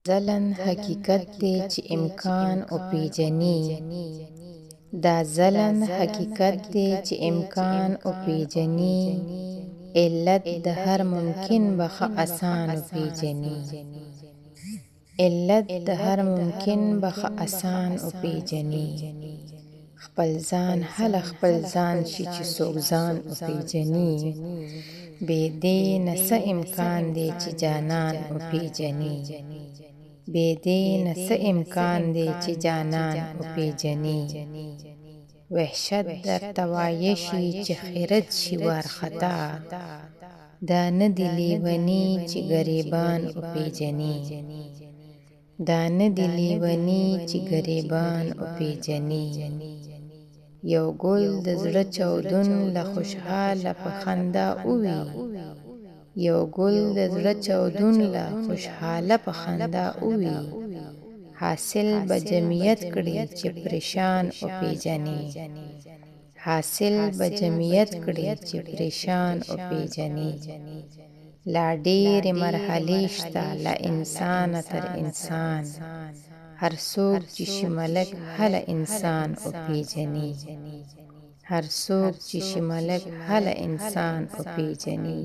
ځلن حقیقت دی چې امکان وپېژني. دا ځلن حقیقت دی چې امکان وپېژني. علت د هر ممکن به ښه اسان وپېژني. علت د هر ممکن به ښه اسان وپېژني. خپل ځان هله خپل ځان شي چې څوک ځان وپېژني. بې دې نه څه امکان دی چې جانان وپېژني. بې دې نه څه امکان دی چې جانان وپېژني. وحشت درته وایه شي چې خیرت شي وارخطا. دا نه دي لیوني چې ګریبان وپېژني. دا نه دي لیوني چې ګریبان وپېژني. یو ګل د زړه چاودون له خوشحاله په خندا ووي. یو ګل د زړه چاودون له خوشحاله په خندا ووي. حاصل به جمعیت کړي چې پریشان وپېژني. حاصل به جمعیت کړي چې پریشان وپېژني. لا ډېرې مرحلې شته له انسانه تر انسان. هر څوک چې شي ملک هله انسان وپېژني. هر څوک چې شي ملک هله انسان وپېژني.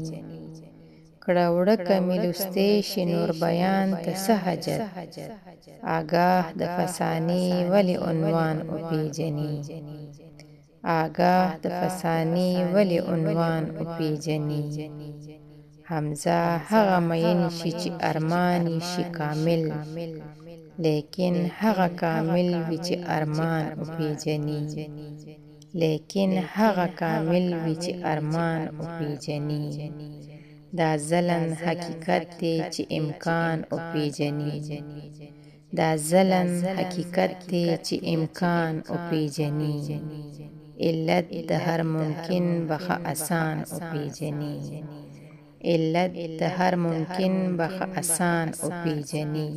کړه وړکه مې لوستی شي نور بیان ته څه حاجت. آګاه د فسانې ولې عنوان وپېژني. آګاه د فسانې ولې عنوان وپېژني. حمزه هغه مین شي چې ارمان یې شي کامل. لیکن هغه کامل وي چې ارمان وپېژني. لیکن هغه کامل وي چې ارمان وپېژني. دا ځلن حقیقت دی چې امکان وپېژني. دا ځلن حقیقت دی چې امکان وپېژني. علت د هر ممکن به ښه اسان وپېژني. علت د هر ممکن به ښه اسان وپېژني.